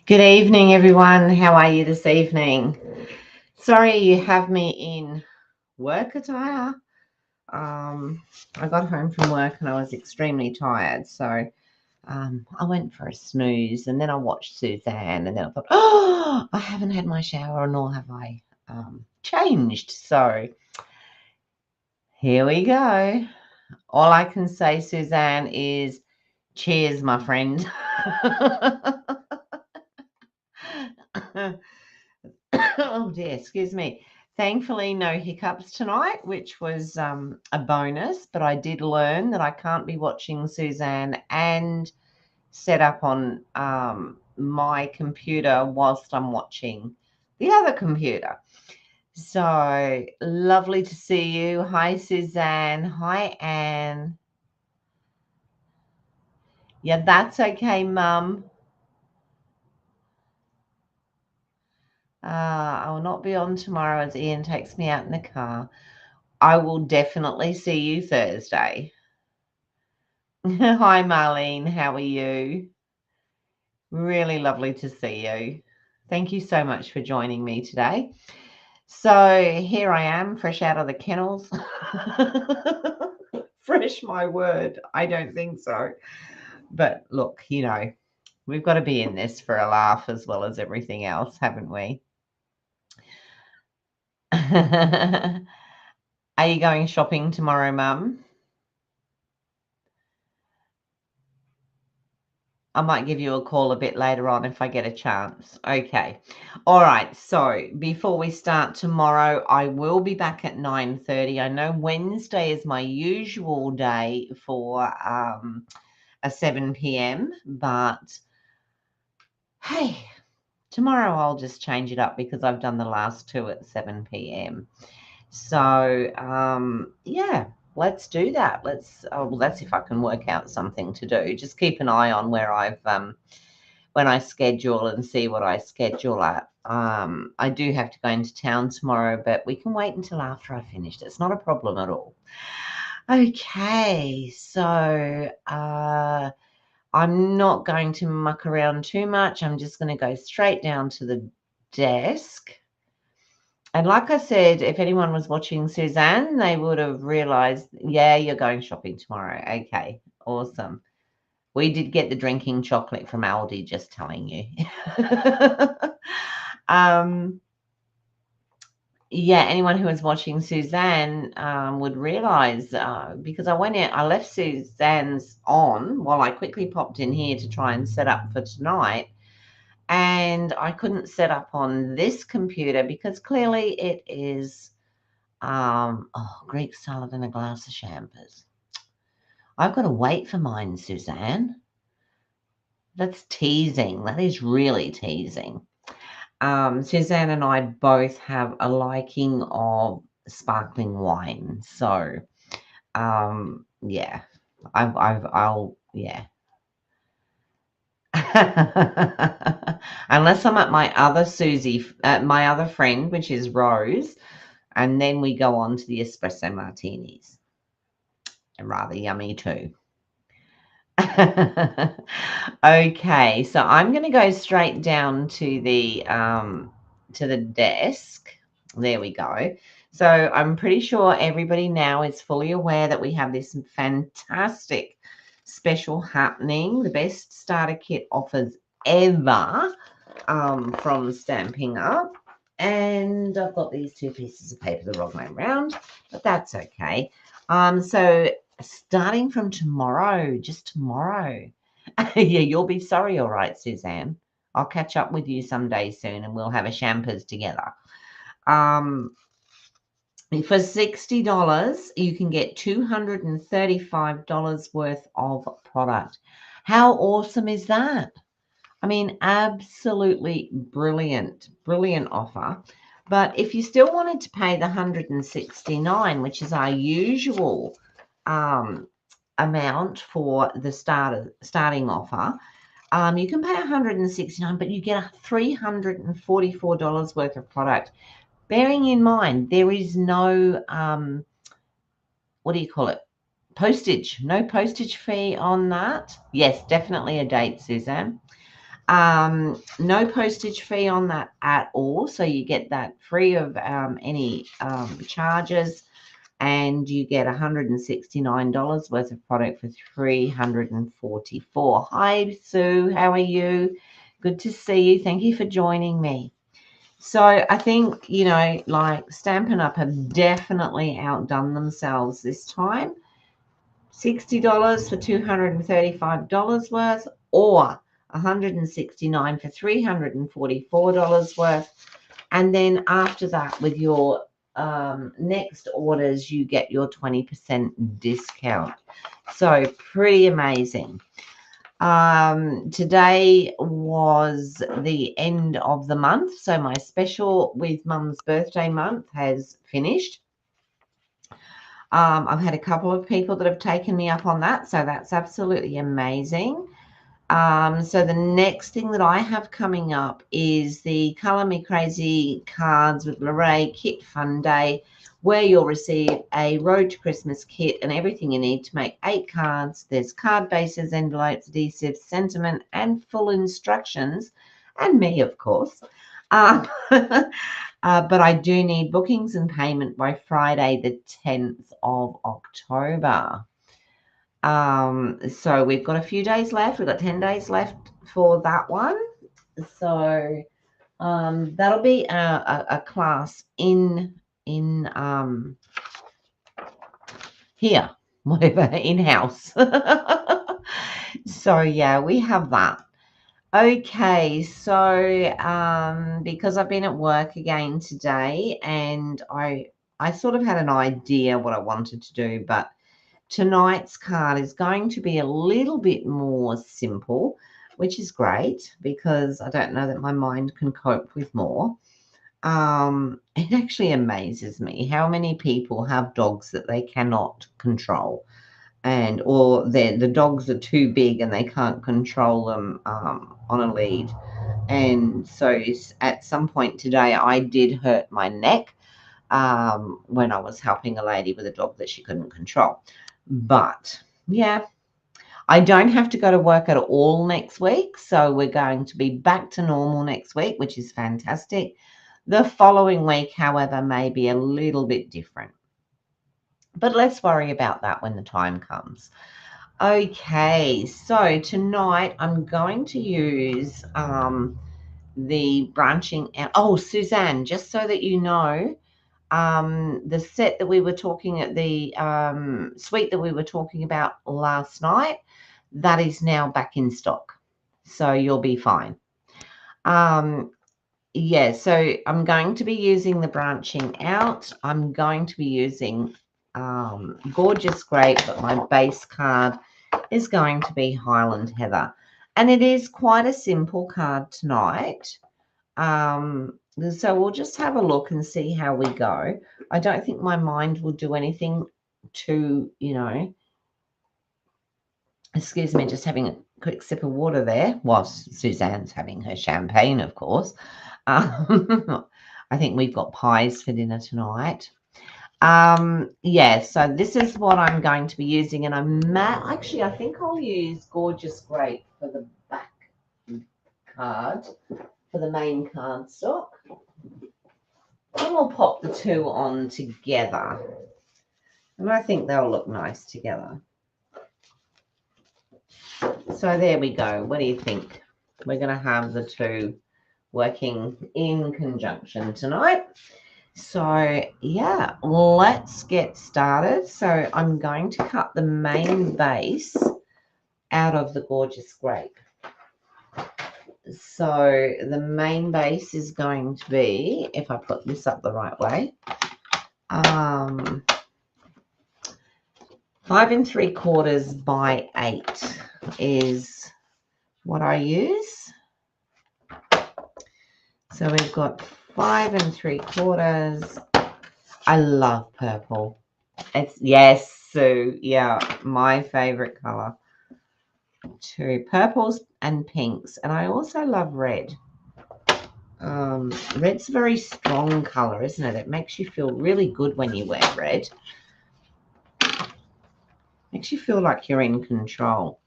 Good evening, everyone. How are you this evening? Sorry you have me in work attire. I got home from work and I was extremely tired, so I went for a snooze and then I watched Suzanne and then I thought, oh, I haven't had my shower nor have I changed. So here we go. All I can say, Suzanne, is cheers, my friend. Oh dear, excuse me. Thankfully, no hiccups tonight, which was a bonus, but I did learn that I can't be watching Suzanne and set up on my computer whilst I'm watching the other computer. So lovely to see you. Hi, Suzanne. Hi, Anne. Yeah, that's okay, Mum. I will not be on tomorrow as Ian takes me out in the car. I will definitely see you Thursday. Hi, Marlene. How are you? Really lovely to see you. Thank you so much for joining me today. So here I am, fresh out of the kennels. Fresh, my word. I don't think so. But look, we've got to be in this for a laugh as well as everything else, haven't we? Are you going shopping tomorrow, Mum? I might give you a call a bit later on if I get a chance. Okay. All right. So before we start tomorrow, I will be back at 9:30. I know Wednesday is my usual day for a 7 p.m. But hey, tomorrow I'll just change it up because I've done the last two at 7 p.m. So yeah, let's do that. Well, that's if I can work out something to do. Just keep an eye on where I've when I schedule and see what I schedule at. I do have to go into town tomorrow, but we can wait until after I finished. It's not a problem at all. Okay, so I'm not going to muck around too much. I'm just going to go straight down to the desk. And like I said, if anyone was watching Suzanne, they would have realized, yeah, you're going shopping tomorrow. Okay, awesome. We did get the drinking chocolate from Aldi, just telling you. Yeah, anyone who was watching Suzanne would realize because I left Suzanne's on while I quickly popped in here to try and set up for tonight. And I couldn't set up on this computer because clearly it is Greek salad and a glass of champers. I've got to wait for mine, Suzanne. That's teasing. That is really teasing. Suzanne and I both have a liking of sparkling wine. So, yeah, I'll, yeah. Unless I'm at my other my other friend, which is Rose, and then we go on to the espresso martinis. Rather yummy too. Okay, so I'm going to go straight down to the desk. There we go. So I'm pretty sure everybody now is fully aware that we have this fantastic special happening, the best starter kit offers ever from Stamping Up. And I've got these two pieces of paper the wrong way around, but that's okay. So starting from tomorrow, just tomorrow. Yeah, you'll be sorry, all right, Suzanne. I'll catch up with you someday soon and we'll have a champers together. For $60, you can get $235 worth of product. How awesome is that? I mean, absolutely brilliant, brilliant offer. But if you still wanted to pay the $169, which is our usual amount for the starting offer, you can pay $169, but you get $344 worth of product. Bearing in mind, there is no, what do you call it? Postage. No postage fee on that. Yes, definitely a date, Suzanne. No postage fee on that at all. So you get that free of any charges, and you get $169 worth of product for $344. Hi, Sue. How are you? Good to see you. Thank you for joining me. So I think, you know, like Stampin' Up have definitely outdone themselves this time. $60 for $235 worth, or $169 for $344 worth. And then after that, with your next orders, you get your 20% discount. So pretty amazing. Today was the end of the month, so my special with Mum's birthday month has finished. I've had a couple of people that have taken me up on that, so that's absolutely amazing. So the next thing that I have coming up is the Color Me Crazy cards with Lorraine Kit Fun Day, where you'll receive a Road to Christmas kit and everything you need to make 8 cards. There's card bases, envelopes, adhesives, sentiment, and full instructions, and me, of course. But I do need bookings and payment by Friday, the 10th of October. So we've got a few days left. We've got 10 days left for that one. So that'll be a class in here, whatever, in-house. So yeah, we have that. Okay, so because I've been at work again today, and I sort of had an idea what I wanted to do, but tonight's card is going to be a little bit more simple, which is great because I don't know that my mind can cope with more. It actually amazes me how many people have dogs that they cannot control, and or the dogs are too big and they can't control them on a lead. And so at some point today, I did hurt my neck when I was helping a lady with a dog that she couldn't control. But yeah, I don't have to go to work at all next week. So we're going to be back to normal next week, which is fantastic. The following week, however, may be a little bit different. But let's worry about that when the time comes. Okay, so tonight I'm going to use the branching out. Oh, Suzanne, just so that you know, the set that we were talking at the suite that we were talking about last night, that is now back in stock. So you'll be fine. Yeah, so I'm going to be using the branching out. I'm going to be using Gorgeous Grape, but my base card is going to be Highland Heather. And it is quite a simple card tonight. So we'll just have a look and see how we go. I don't think my mind will do anything to, you know, excuse me, just having a quick sip of water there whilst Suzanne's having her champagne, of course. I think we've got pies for dinner tonight. Yeah, so this is what I'm going to be using, and actually I think I'll use Gorgeous Grape for the back card, for the main card stock. And we'll pop the two on together. And I think they'll look nice together. So there we go. What do you think? We're going to have the two working in conjunction tonight. So yeah, let's get started. So I'm going to cut the main base out of the Gorgeous Grape. So the main base is going to be, if I put this up the right way, 5 3/4 by 8 is what I use. So we've got 5 3/4. I love purple. It's, yes, Sue. Yeah, my favorite color. 2 purples and pinks, and I also love red. Red's a very strong color, isn't it? It makes you feel really good when you wear red. Makes you feel like you're in control.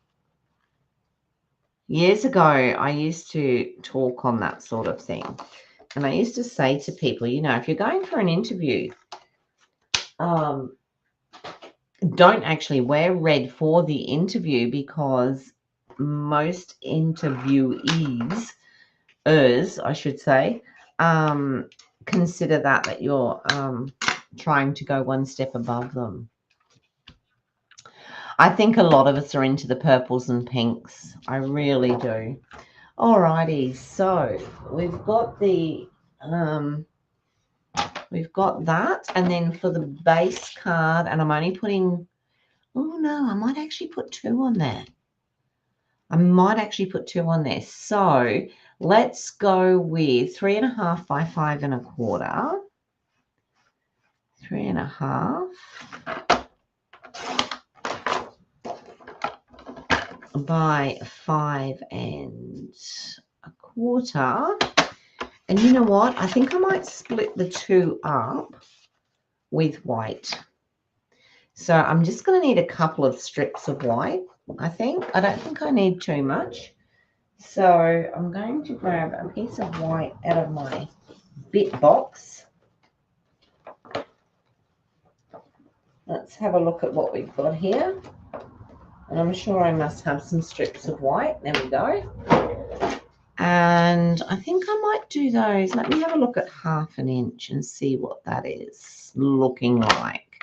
Years ago, I used to talk on that sort of thing. And I used to say to people, you know, if you're going for an interview, don't actually wear red for the interview, because most interviewees, I should say, consider that you're trying to go one step above them. I think a lot of us are into the purples and pinks. I really do. Alrighty, so we've got that, and then for the base card, and I'm only putting, oh no, I might actually put 2 on there. So let's go with 3.5 by 5.25. 3.5 by 5.25. And you know what? I think I might split the 2 up with white. So I'm just going to need a couple of strips of white, I think. I don't think I need too much. So I'm going to grab a piece of white out of my bit box. Let's have a look at what we've got here. And I'm sure I must have some strips of white. There we go. And I think I might do those. Let me have a look at 1/2 inch and see what that is looking like.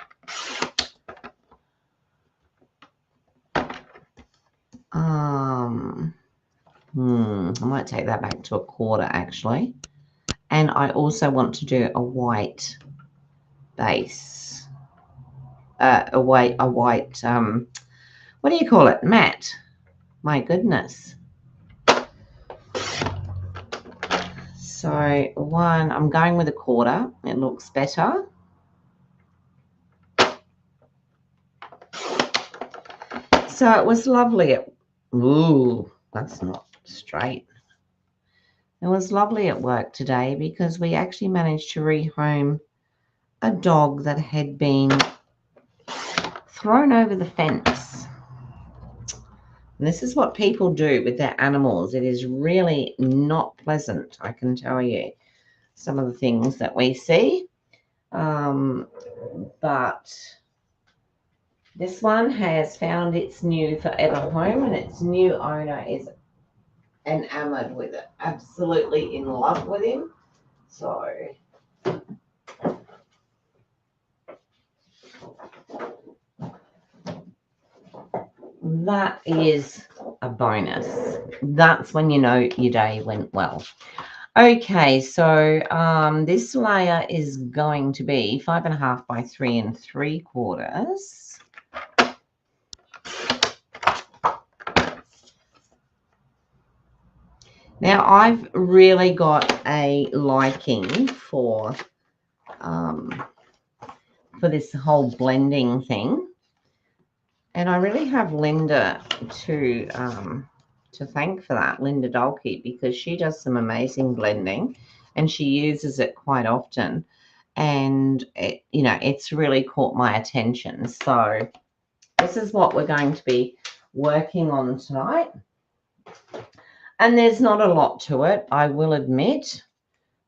I might take that back to 1/4 actually. And I also want to do a white base. A white, what do you call it? Matte. My goodness. So I'm going with 1/4. It looks better. So it was lovely. Ooh, that's not straight. It was lovely at work today because we actually managed to rehome a dog that had been thrown over the fence. And this is what people do with their animals. It is really not pleasant, I can tell you, some of the things that we see. But this one has found its new forever home, and its new owner is enamored with it, absolutely in love with him. So that is a bonus. That's when you know your day went well. Okay, so this layer is going to be 5.5 by 3 3/4. Now I've really got a liking for this whole blending thing, and I really have Linda to thank for that, Linda Dolke, because she does some amazing blending and she uses it quite often, and it's really caught my attention. So this is what we're going to be working on tonight. And there's not a lot to it, I will admit,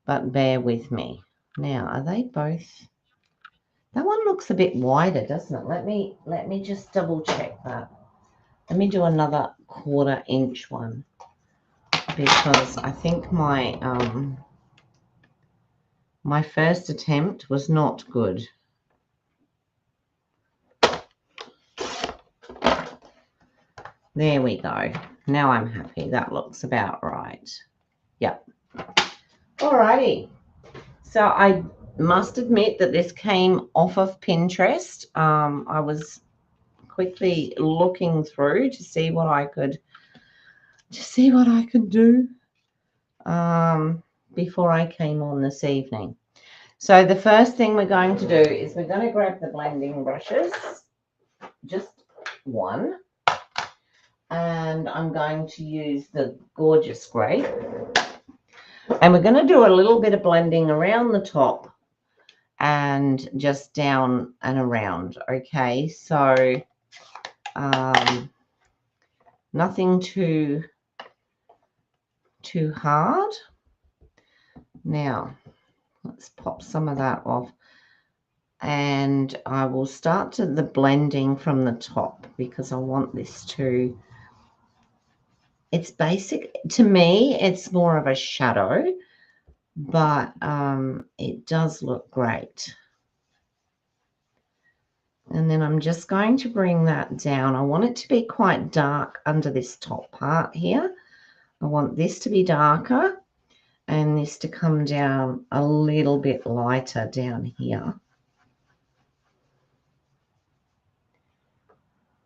but bear with me. Now, are they both? That one looks a bit wider, doesn't it? Let me just double check that. Let me do another 1/4 inch one, because I think my my first attempt was not good. There we go. Now I'm happy. That looks about right. Yep. Alrighty. So I must admit that this came off of Pinterest. I was quickly looking through to see what I could do before I came on this evening. So the first thing we're going to do is we're going to grab the blending brushes, just one, and I'm going to use the Gorgeous Grape, and we're going to do a little bit of blending around the top and just down and around. Okay, so nothing too too hard. Now, let's pop some of that off. And I will start to the blending from the top because I want this to, it's basic, to me, it's more of a shadow, but it does look great. And then I'm just going to bring that down. I want it to be quite dark under this top part here. I want this to be darker and this to come down a little bit lighter down here.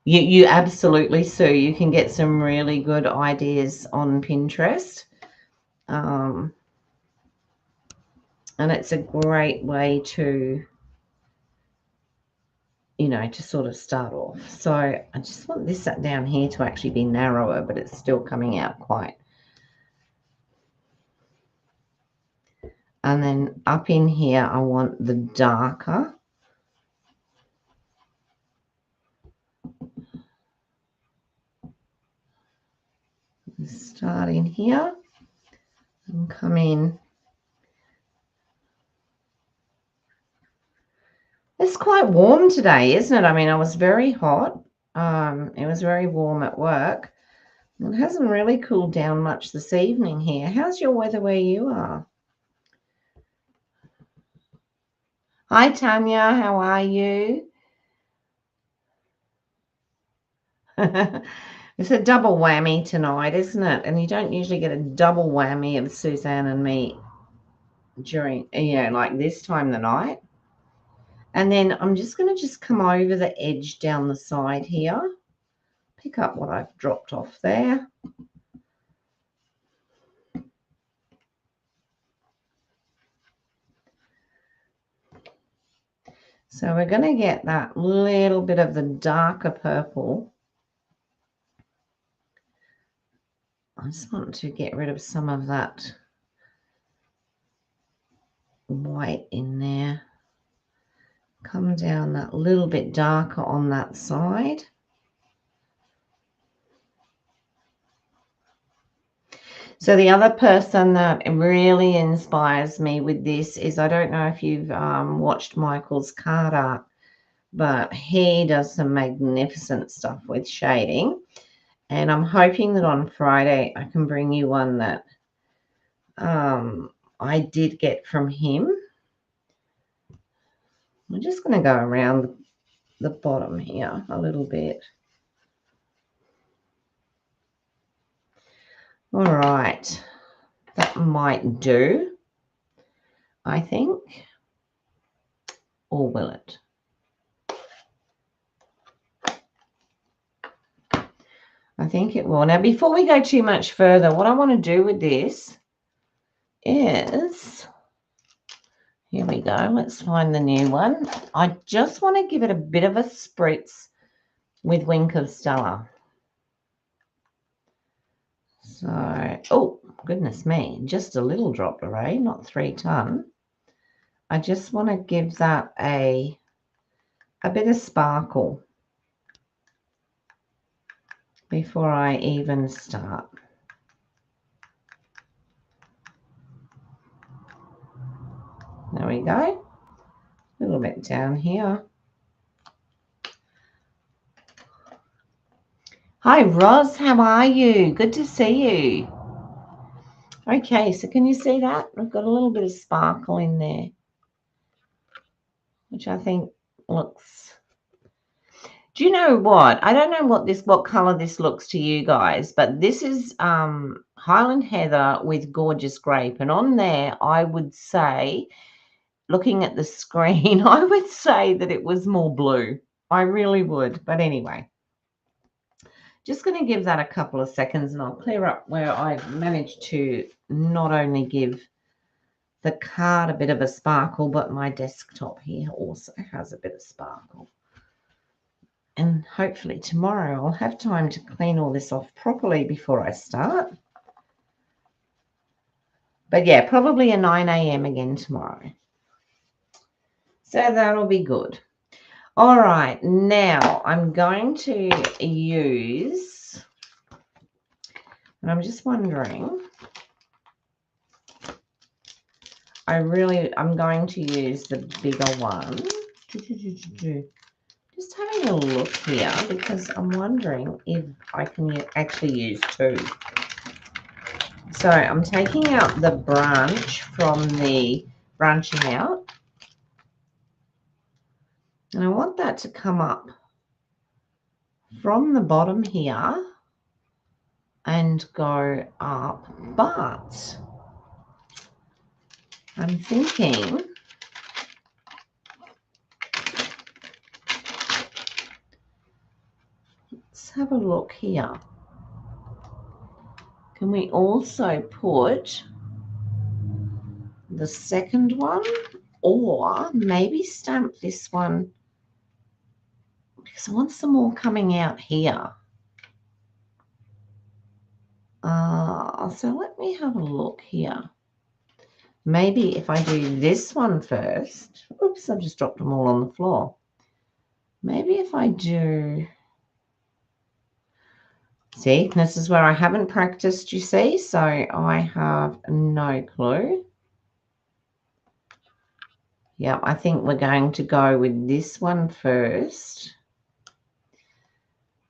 You absolutely, Sue. You can get some really good ideas on Pinterest. And it's a great way to, you know, to sort of start off. So I just want this down here to actually be narrower, but it's still coming out quite. And then up in here, I want the darker. Start in here and come in. It's quite warm today, isn't it? I mean, I was very hot. It was very warm at work. It hasn't really cooled down much this evening here. How's your weather where you are? Hi, Tanya. How are you? It's a double whammy tonight, isn't it? And you don't usually get a double whammy of Suzanne and me during, you know, like this time of the night. And then I'm just going to just come over the edge down the side here. Pick up what I've dropped off there. So we're going to get that little bit of the darker purple. I just want to get rid of some of that white in there. Come down that little bit darker on that side. So the other person that really inspires me with this is, I don't know if you've watched Michael's card art, but he does some magnificent stuff with shading. And I'm hoping that on Friday I can bring you one that I did get from him. I'm just going to go around the bottom here a little bit. All right, that might do, I think. Or will it? I think it will. Now, before we go too much further, what I want to do with this is, here we go. Let's find the new one. I just want to give it a bit of a spritz with Wink of Stella. So, oh, goodness me, just a little drop, Lorraine, not 3 ton. I just want to give that a bit of sparkle before I even start. There we go. A little bit down here. Hi, Roz. How are you? Good to see you. Okay, so can you see that? I've got a little bit of sparkle in there, which I think looks... Do you know what? I don't know what color this looks to you guys, but this is Highland Heather with Gorgeous Grape. And on there, I would say, looking at the screen, I would say that it was more blue. I really would. But anyway, just going to give that a couple of seconds and I'll clear up where I've managed to not only give the card a bit of a sparkle, but my desktop here also has a bit of sparkle. And hopefully tomorrow I'll have time to clean all this off properly before I start. But yeah, probably a 9 a.m. again tomorrow. So that'll be good. All right, now I'm going to use, and I'm just wondering I'm going to use the bigger one. Just having a look here because I'm wondering if I can actually use two. So I'm taking out the branch from the branching out. And I want that to come up from the bottom here and go up. But I'm thinking let's have a look here. Can we also put the second one or maybe stamp this one because I want some more coming out here. So let me have a look here. Maybe if I do this one first. Oops, I've just dropped them all on the floor. Maybe if I do... See, this is where I haven't practiced, you see, so I have no clue. Yeah, I think we're going to go with this one first.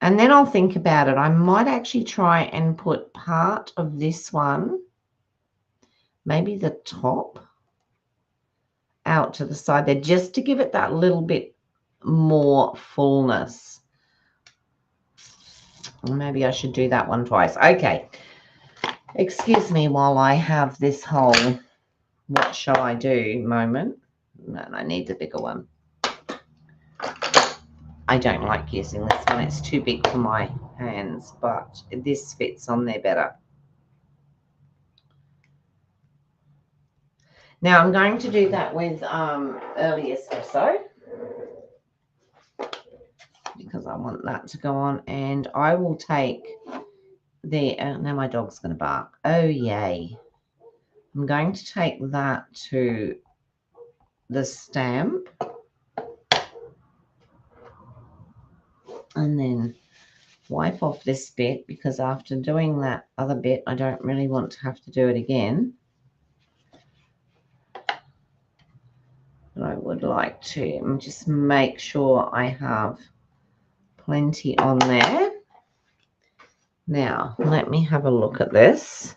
And then I'll think about it. I might actually try and put part of this one, maybe the top, out to the side there, just to give it that little bit more fullness. Maybe I should do that one twice. Okay. Excuse me while I have this whole what shall I do moment. And I need the bigger one. I don't like using this one. It's too big for my hands, but this fits on there better. Now I'm going to do that with early espresso because I want that to go on, and I will take the now my dog's going to bark. Oh yay. I'm going to take that to the stamp and then wipe off this bit because after doing that other bit I don't really want to have to do it again. But I would like to just make sure I have plenty on there. Now let me have a look at this.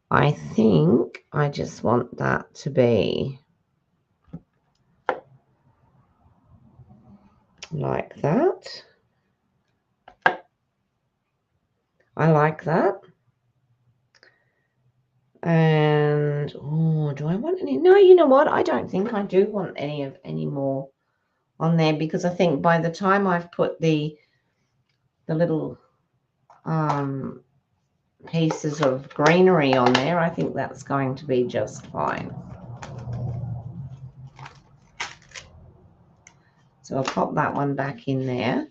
I think I just want that to be like that. I like that. And oh, do I want any? No, you know what? I don't think I do want any more on there because I think by the time I've put the little pieces of greenery on there, I think that's going to be just fine. So I'll pop that one back in there.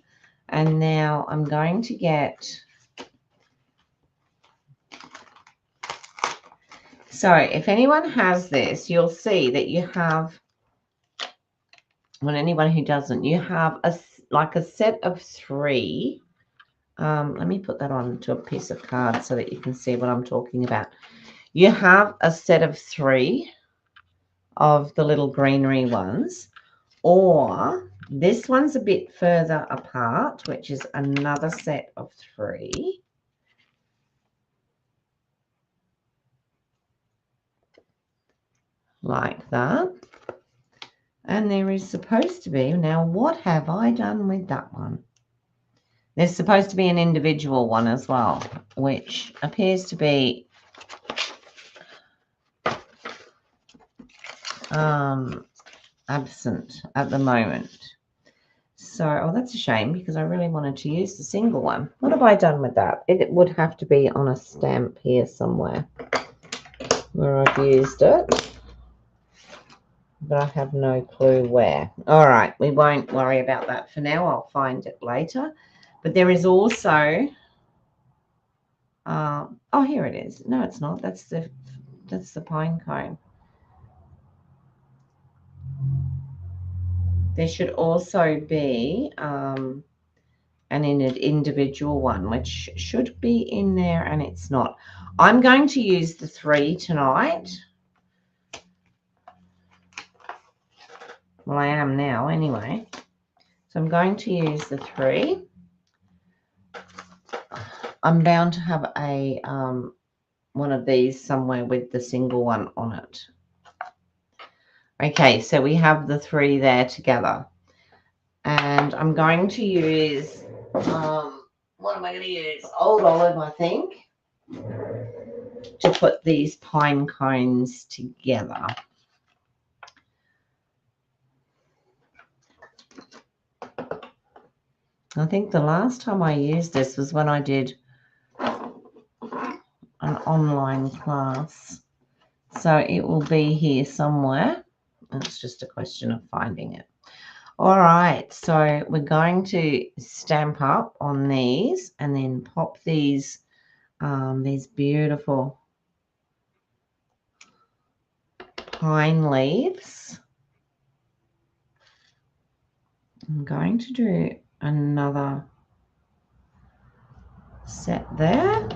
And now I'm going to get... So if anyone has this, you'll see that you have... Well, anyone who doesn't, you have like a set of 3. Let me put that onto a piece of card so that you can see what I'm talking about. You have a set of 3 of the little greenery ones, or this one's a bit further apart, which is another set of 3. Like that. And there is supposed to be, now what have I done with that one? There's supposed to be an individual one as well, which appears to be absent at the moment. So, oh, that's a shame because I really wanted to use the single one. What have I done with that? It would have to be on a stamp here somewhere where I've used it, but I have no clue where. All right, we won't worry about that for now. I'll find it later. But there is also, oh, here it is. No, it's not. That's the pine cone. There should also be and in an individual one, which should be in there, and it's not. I'm going to use the 3 tonight. Well, I am now anyway. So I'm going to use the 3. I'm bound to have a one of these somewhere with the single one on it. Okay, so we have the 3 there together. And I'm going to use, what am I going to use? Old Olive, I think, to put these pine cones together. I think the last time I used this was when I did an online class. So it will be here somewhere. It's just a question of finding it. All right, so we're going to stamp up on these and then pop these beautiful pine leaves. I'm going to do another set there.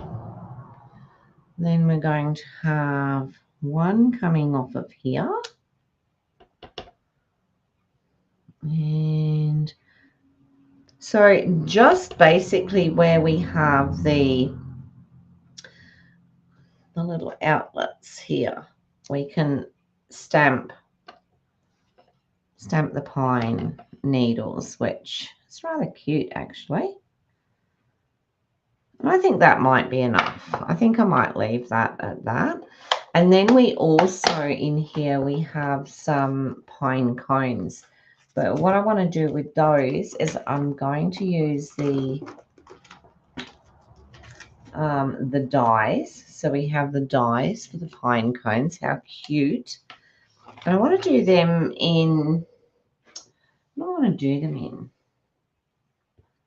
Then we're going to have one coming off of here. And so just basically where we have the little outlets here, we can stamp the pine needles, which is rather cute actually. And I think that might be enough. I think I might leave that at that. And then we also in here, we have some pine cones. But what I want to do with those is I'm going to use the dies. So we have the dies for the pine cones. How cute. And I want to do them in, what do I want to do them in?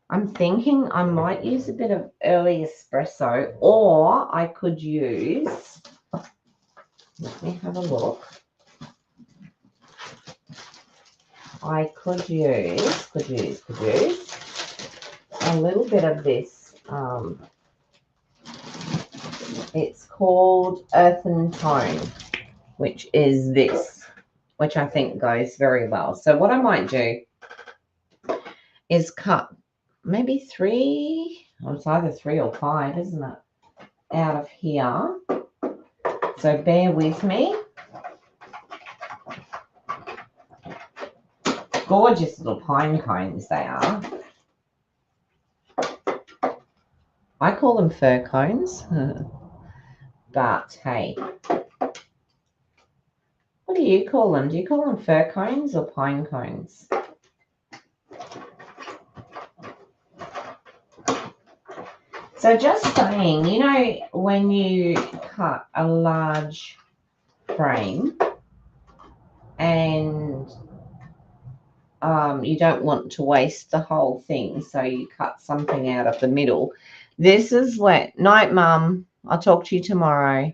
I'm thinking I might use a bit of early espresso, or I could use, let me have a look. I could use a little bit of this. It's called Earthen Tone, which is this, which I think goes very well. So what I might do is cut maybe 3, or it's either 3 or 5, isn't it, out of here. So bear with me. Gorgeous little pine cones they are. I call them fir cones, but hey, what do you call them? Do you call them fir cones or pine cones? So just saying, you know, when you cut a large frame and you don't want to waste the whole thing, so you cut something out of the middle. This is what, night, Mum, I'll talk to you tomorrow.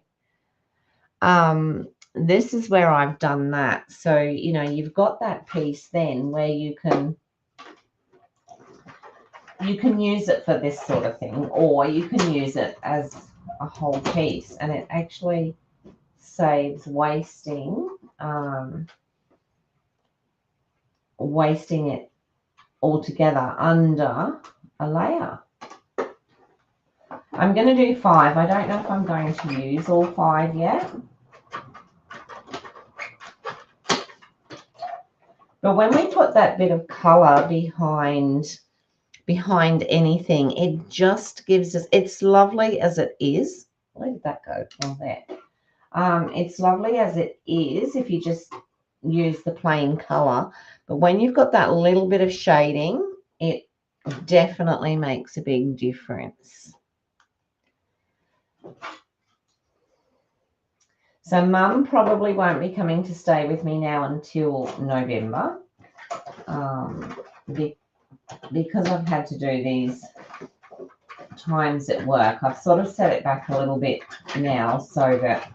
This is where I've done that. So, you know, you've got that piece then where you can use it for this sort of thing, or you can use it as a whole piece, and it actually saves wasting it altogether under a layer. I'm going to do 5. I don't know if I'm going to use all 5 yet. But when we put that bit of color behind anything, it just gives us, it's lovely as it is. Where did that go? Oh, there. It's lovely as it is if you just use the plain color. But when you've got that little bit of shading, it definitely makes a big difference. So Mum probably won't be coming to stay with me now until November, because I've had to do these times at work. I've sort of set it back a little bit now so that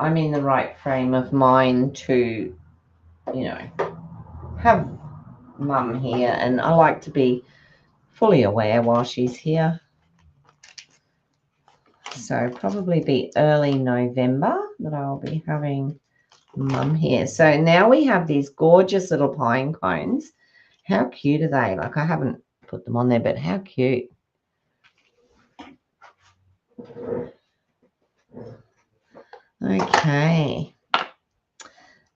I'm in the right frame of mind to, you know, have mum here, and I like to be fully aware while she's here. So probably be early November that I'll be having mum here. So now we have these gorgeous little pine cones. How cute are they? Like, I haven't put them on there, but how cute. Okay.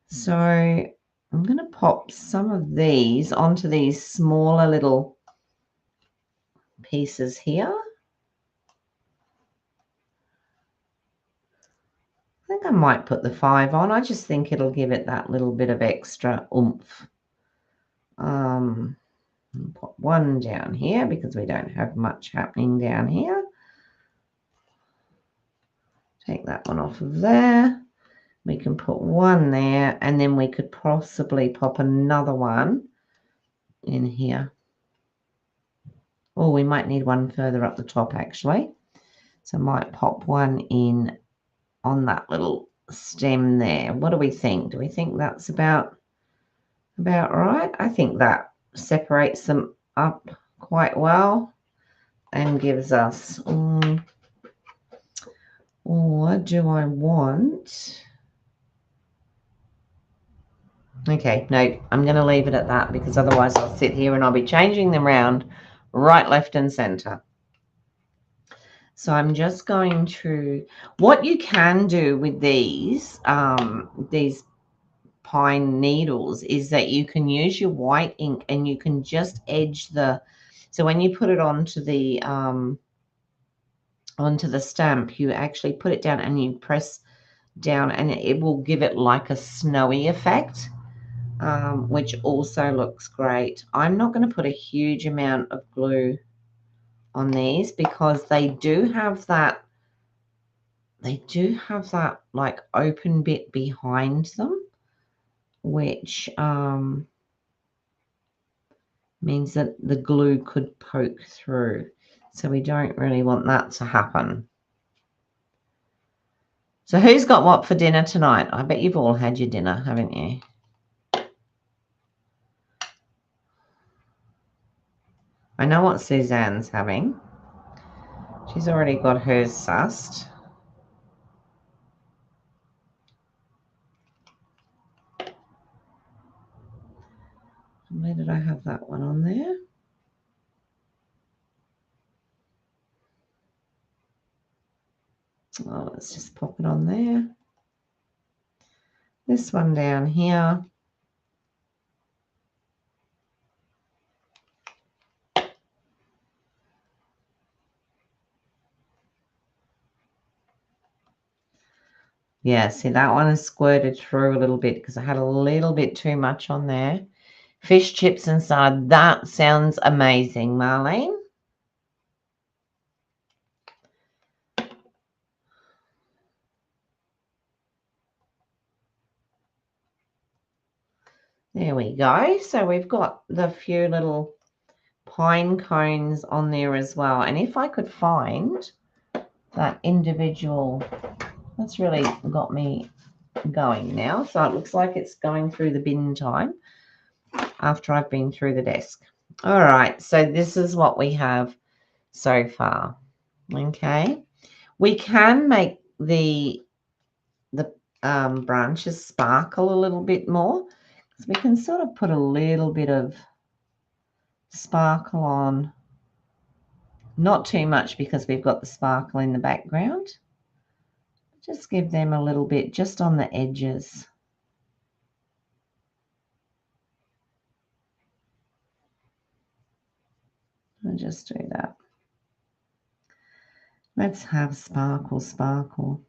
So I'm going to pop some of these onto these smaller little pieces here. I think I might put the 5 on. I just think it'll give it that little bit of extra oomph. Put 1 down here because we don't have much happening down here. Take that one off of there. We can put 1 there, and then we could possibly pop another one in here. Oh, we might need 1 further up the top, actually. So I might pop 1 in on that little stem there. What do we think? Do we think that's about right? I think that separates them up quite well and gives us, what do I want? Okay, no, I'm going to leave it at that because otherwise I'll sit here and I'll be changing them around right, left, and center. So I'm just going to, what you can do with these pine needles is that you can use your white ink and you can just edge the, so when you put it onto the stamp, you actually put it down and you press down and it will give it like a snowy effect, which also looks great. I'm not going to put a huge amount of glue on these because they do have that like open bit behind them, which means that the glue could poke through. So we don't really want that to happen. So who's got what for dinner tonight? I bet you've all had your dinner, haven't you? I know what Suzanne's having. She's already got hers sussed. Where did I have that one on there? Oh, let's just pop it on there. This one down here. Yeah, see, that one has squirted through a little bit because I had a little bit too much on there. Fish chips and salad. That sounds amazing, Marlene. There we go. So we've got the few little pine cones on there as well. And if I could find that individual, that's really got me going now. So it looks like it's going through the bin time after I've been through the desk. All right. So this is what we have so far. Okay. We can make the branches sparkle a little bit more. So we can sort of put a little bit of sparkle on, not too much because we've got the sparkle in the background. Just give them a little bit just on the edges. I'll just do that. Let's have sparkle, sparkle.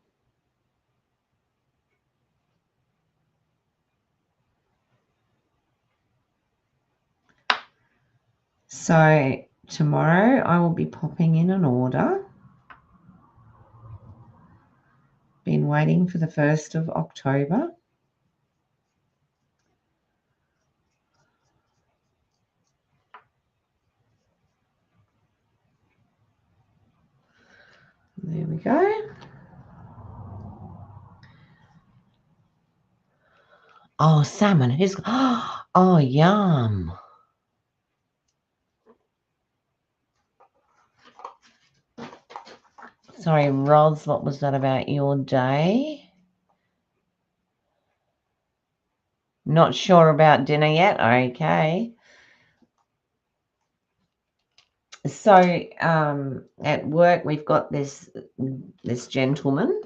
So tomorrow I will be popping in an order. Been waiting for the 1st of October. There we go. Oh, salmon. Who's Oh, yum. Sorry, Roz, what was that about your day? Not sure about dinner yet? Okay. So at work, we've got this gentleman,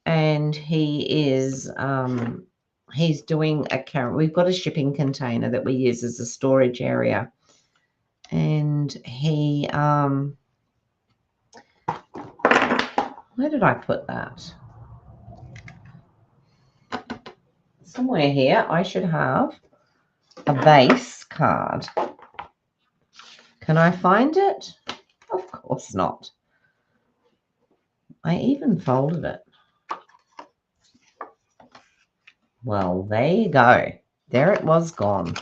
and he is he's doing we've got a shipping container that we use as a storage area, and he where did I put that? Somewhere here. I should have a base card. Can I find it? Of course not. I even folded it. Well, there you go. There it was gone.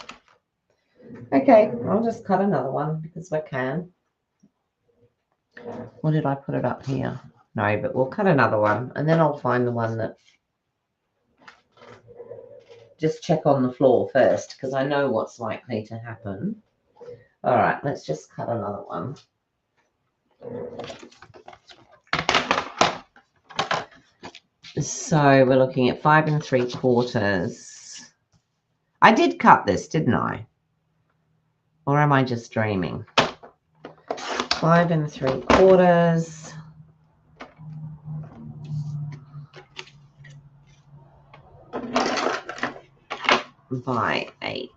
Okay, I'll just cut another one because I can. Or did I put it up here? No, but we'll cut another one and then I'll find the one that... Just check on the floor first because I know what's likely to happen. All right, let's just cut another one. So we're looking at 5 3/4. I did cut this, didn't I? Or am I just dreaming? 5 3/4 by 8.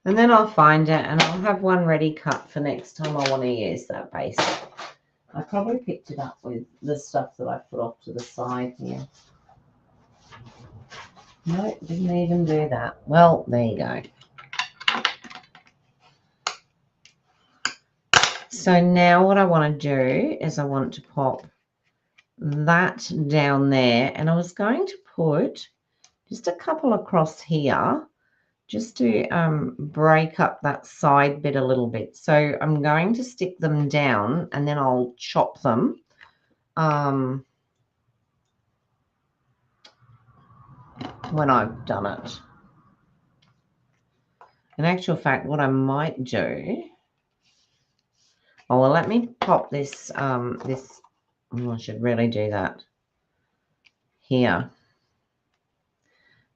And then I'll find it and I'll have one ready cut for next time I want to use that base. I probably picked it up with the stuff that I put off to the side here. No, didn't even do that. Well, there you go. So now what I want to do is I want to pop that down there, and I was going to put just a couple across here just to break up that side bit a little bit. So I'm going to stick them down and then I'll chop them. When I've done it. In actual fact, what I might do... Oh, well, let me pop this, I should really do that here.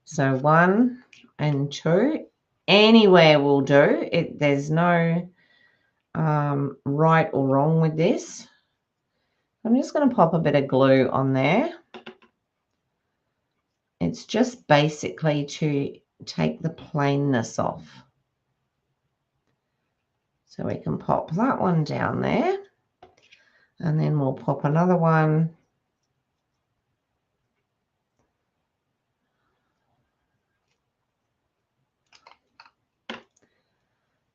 So 1 and 2, anywhere will do. There's no right or wrong with this. I'm just going to pop a bit of glue on there. It's just basically to take the plainness off. So we can pop that one down there. And then we'll pop another one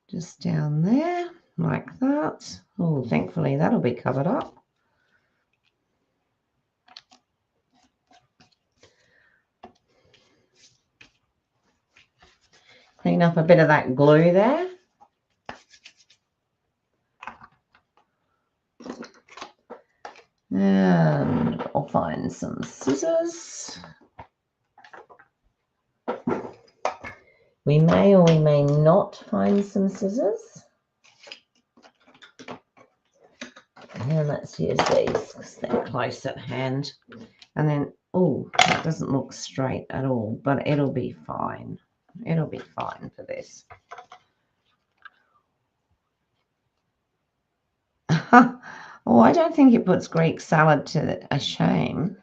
just down there like that. Oh, thankfully that'll be covered up. Clean up a bit of that glue there. And I'll find some scissors. We may or we may not find some scissors. And let's use these because they're close at hand. And then, oh, that doesn't look straight at all, but it'll be fine. It'll be fine for this. Oh, I don't think it puts Greek salad to a shame.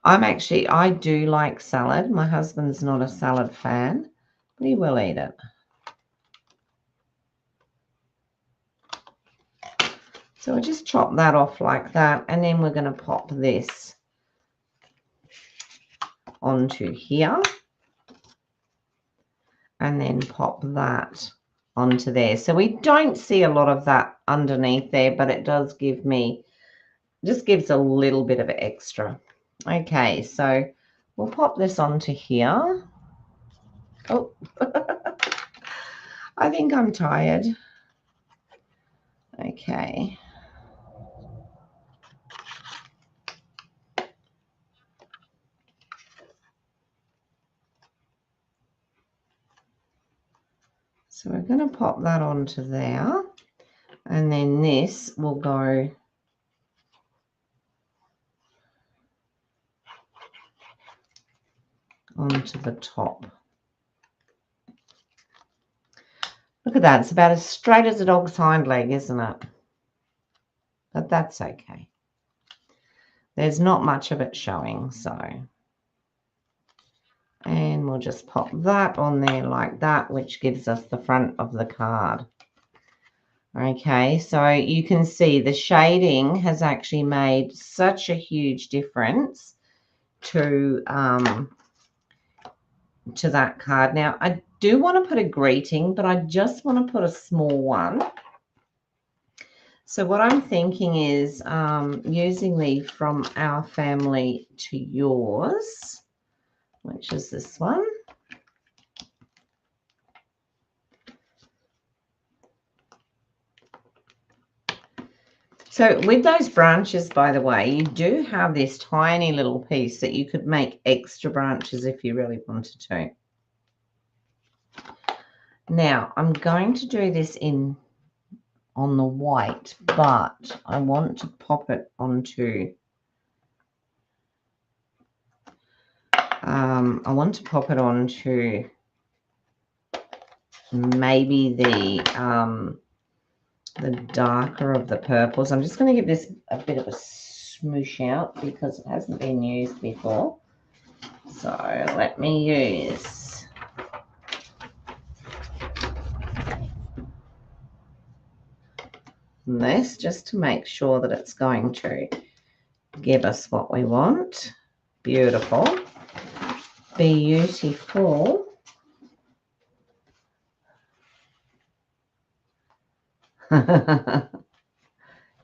I do like salad. My husband's not a salad fan, but he will eat it. So we'll just chop that off like that, and then we're going to pop this onto here, and then pop that onto there. So we don't see a lot of that underneath there, but it does give me, just gives a little bit of extra. Okay, so we'll pop this onto here. Oh, I think I'm tired. Okay. So we're going to pop that onto there, and then this will go onto the top. Look at that. It's about as straight as a dog's hind leg, isn't it? But that's okay. There's not much of it showing, so. And we'll just pop that on there like that, which gives us the front of the card. Okay, so you can see the shading has actually made such a huge difference to that card. Now, I do want to put a greeting, but I just want to put a small one. So what I'm thinking is using the From Our Family to Yours, which is this one. So with those branches, by the way, you do have this tiny little piece that you could make extra branches if you really wanted to. Now, I'm going to do this on the white, but I want to pop it onto maybe the darker of the purples. I'm just going to give this a bit of a smoosh out because it hasn't been used before. So let me use this just to make sure that it's going to give us what we want. Beautiful. Beautiful.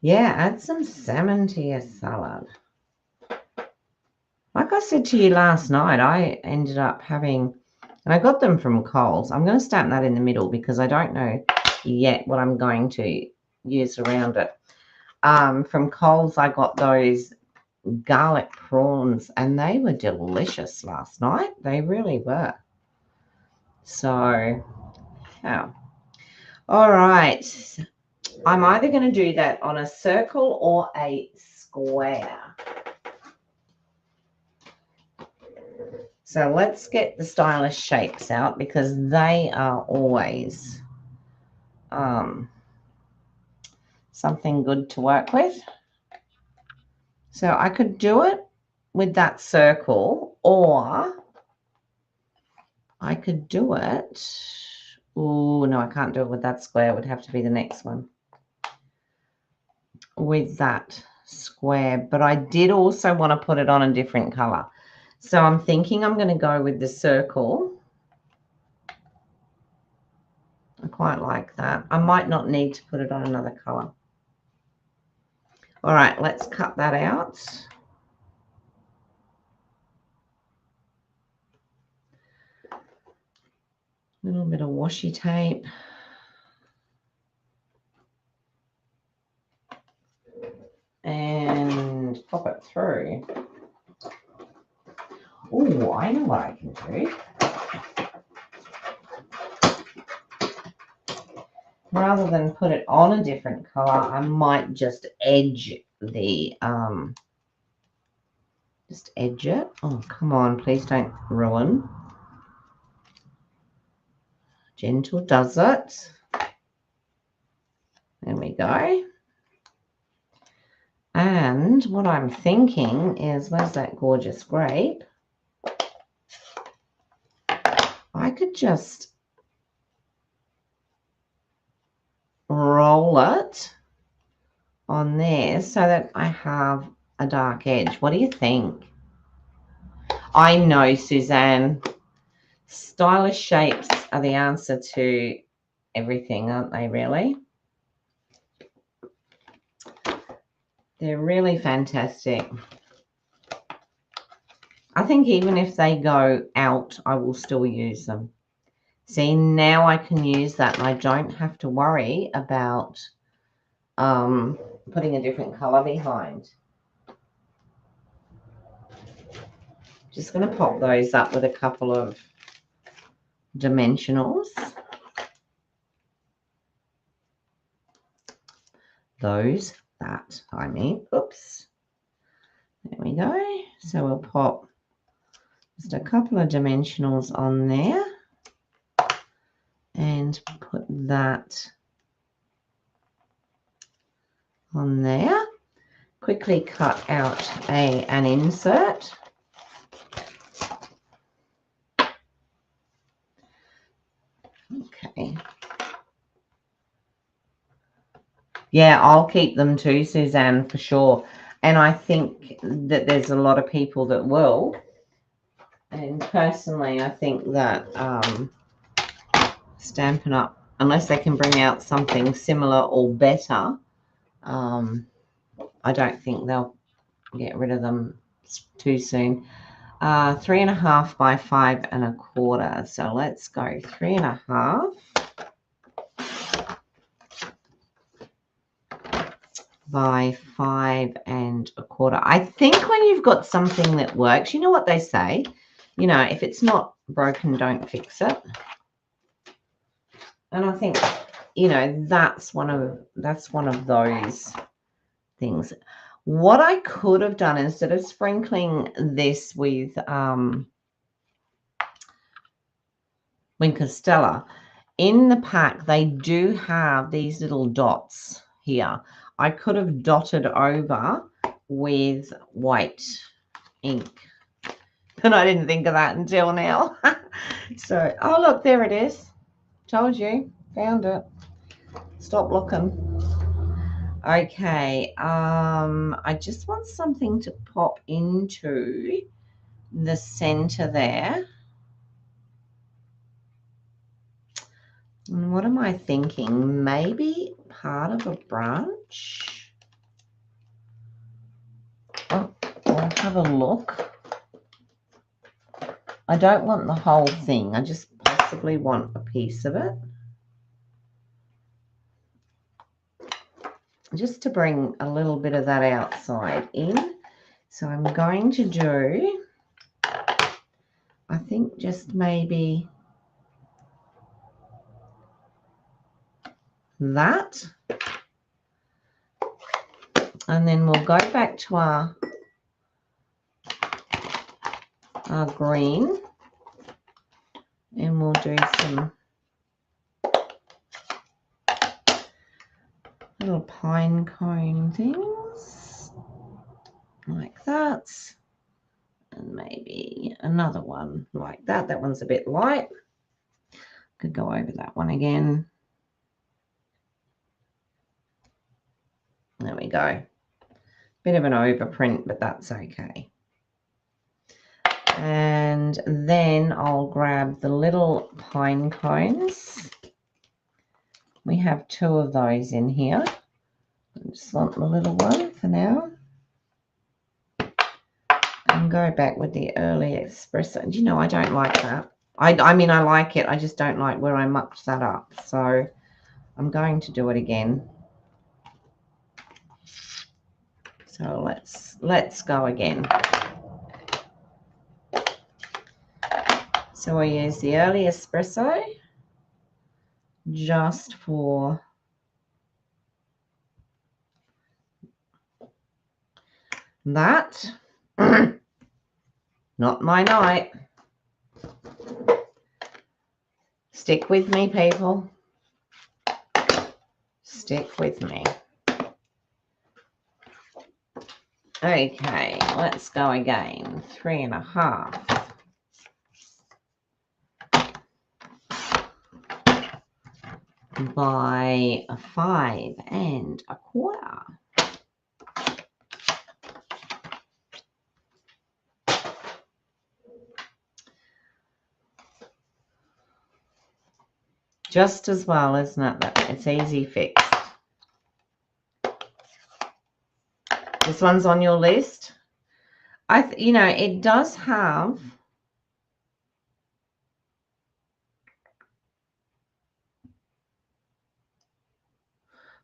Yeah, add some salmon to your salad. Like I said to you last night, I ended up having, and I got them from Coles. I'm going to stamp that in the middle because I don't know yet what I'm going to use around it. From Coles, I got those garlic prawns, and they were delicious last night. They really were. So, yeah. All right. I'm either going to do that on a circle or a square. So let's get the stylish shapes out because they are always something good to work with. So I could do it with that circle, or I could do it. Oh, no, I can't do it with that square. It would have to be the next one. With that square. But I did also want to put it on a different color. So I'm thinking I'm going to go with the circle. I quite like that. I might not need to put it on another color. All right, let's cut that out. A little bit of washi tape. And pop it through. Oh, I know what I can do. Rather than put it on a different color, I might just edge the, just edge it. Oh, come on, please don't ruin. Gentle does it. There we go. And what I'm thinking is, where's that gorgeous grape? I could just roll it on there so that I have a dark edge. What do you think? I know, Suzanne. Stylish shapes are the answer to everything, aren't they, really? They're really fantastic. I think even if they go out, I will still use them. See, now I can use that and I don't have to worry about putting a different color behind. Just going to pop those up with a couple of dimensionals. Oops. There we go. So we'll pop just a couple of dimensionals on there and put that on there. Quickly cut out an insert. Okay. Yeah, I'll keep them too, Suzanne, for sure. And I think that there's a lot of people that will. And personally, I think that Stampin' Up, unless they can bring out something similar or better, I don't think they'll get rid of them too soon. 3.5 by 5.25. So let's go 3.5 by 5.25. I think when you've got something that works, you know what they say, you know, if it's not broken, don't fix it. And I think, you know, that's one of those things. What I could have done, instead of sprinkling this with Winker Stella, in the pack they do have these little dots here. I could have dotted over with white ink, and I didn't think of that until now. So, oh look, there it is. Told you, found it. Stop looking. Okay, I just want something to pop into the center there. And what am I thinking? Maybe part of a branch? Oh, I'll have a look. I don't want the whole thing. I just possibly want a piece of it. Just to bring a little bit of that outside in. So I'm going to do, I think, just maybe that. And then we'll go back to our green, and we'll do some little pine cone things like that, and maybe another one like that. That one's a bit light. Could go over that one again. There we go. Bit of an overprint, but that's okay. And then I'll grab the little pine cones. We have 2 of those in here. I just want the little one for now. And go back with the early espresso. You know, I don't like that. I mean, I like it. I just don't like where I mucked that up. So I'm going to do it again. So let's go again. So I use the early espresso just for that. Not my night. Stick with me, people. Stick with me. Okay, let's go again. 3.5 by 5.25. Just as well, isn't it? It's easy fix. This one's on your list. You know, it does have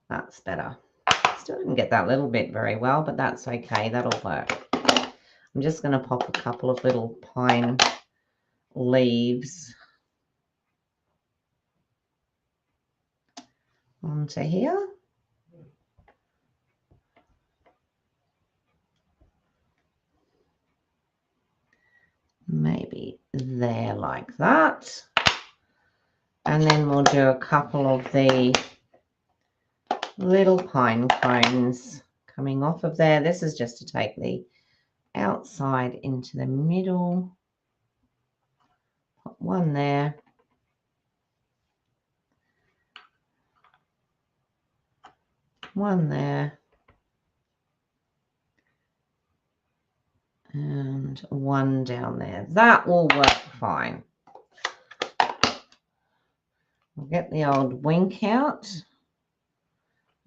that's better. Still didn't get that little bit very well, but that's okay. That'll work. I'm just going to pop a couple of little pine leaves onto here. Maybe there like that. And then we'll do a couple of the little pine cones coming off of there. This is just to take the outside into the middle. Put one there. One there. And one down there. That will work fine. We'll get the old wink out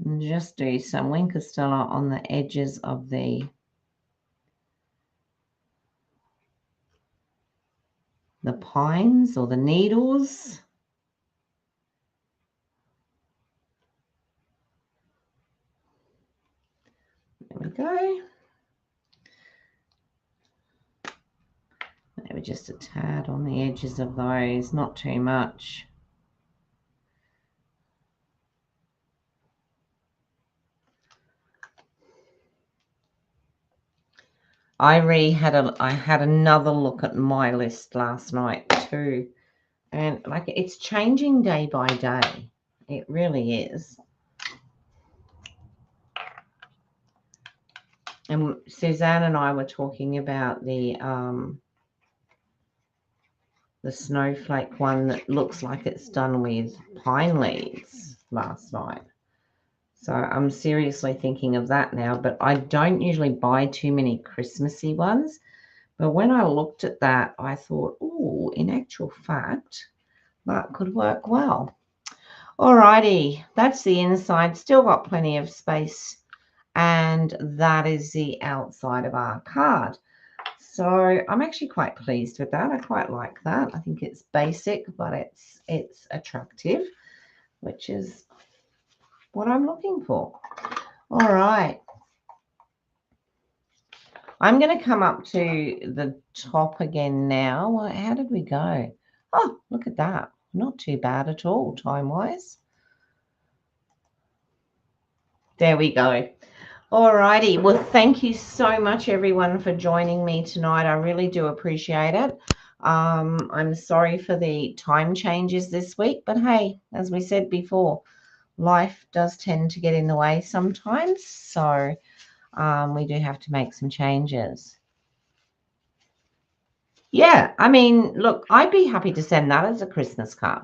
and just do some wink Stella on the edges of the pines or the needles. There we go. Maybe just a tad on the edges of those, not too much. I had another look at my list last night too, and like it's changing day by day. It really is. And Suzanne and I were talking about the snowflake one that looks like it's done with pine leaves last night. So I'm seriously thinking of that now, but I don't usually buy too many Christmassy ones. But when I looked at that, I thought, oh, in actual fact, that could work well. Alrighty, that's the inside. Still got plenty of space. And that is the outside of our card. So I'm actually quite pleased with that. I quite like that. I think it's basic, but it's attractive, which is what I'm looking for. All right. I'm going to come up to the top again now. How did we go? Oh, look at that. Not too bad at all, time-wise. There we go. All righty. Well, thank you so much, everyone, for joining me tonight. I really do appreciate it. I'm sorry for the time changes this week, but hey, as we said before, life does tend to get in the way sometimes. So we do have to make some changes. Yeah, I mean, look, I'd be happy to send that as a Christmas card.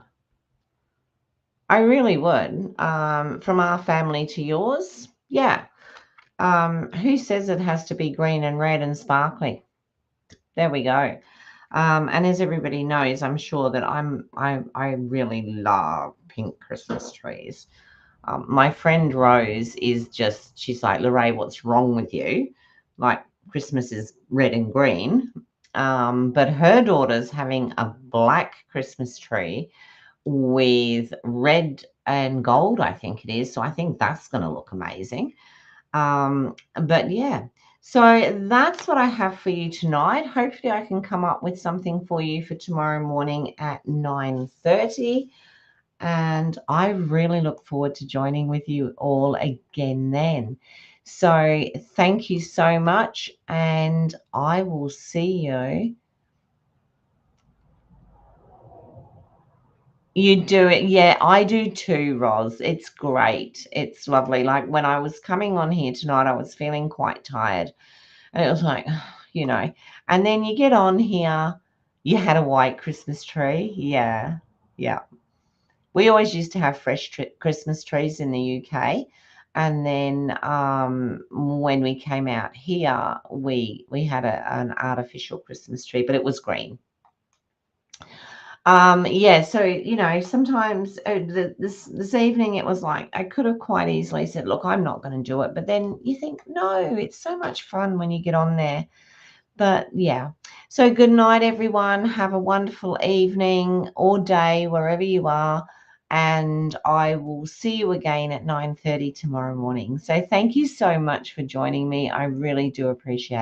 I really would. From our family to yours. Yeah. Who says it has to be green and red and sparkly? There we go. And as everybody knows, I'm sure that I really love pink Christmas trees. My friend Rose is just, she's like, Lorraine, what's wrong with you? Like, Christmas is red and green. But her daughter's having a black Christmas tree with red and gold, I think it is. So I think that's going to look amazing. But yeah, so that's what I have for you tonight. Hopefully I can come up with something for you for tomorrow morning at 9:30. And I really look forward to joining with you all again then. So thank you so much, and I will see you. You do it. Yeah, I do too, Roz. It's great. It's lovely. Like when I was coming on here tonight, I was feeling quite tired. And it was like, and then you get on here, you had a white Christmas tree. Yeah. Yeah. We always used to have fresh Christmas trees in the UK. And then when we came out here, we had an artificial Christmas tree, but it was green. Yeah, so sometimes this evening it was like I could have quite easily said, look, I'm not going to do it, but then you think, no, it's so much fun when you get on there. But yeah, so good night, everyone. Have a wonderful evening or day wherever you are, and I will see you again at 9:30 tomorrow morning. So thank you so much for joining me. I really do appreciate it.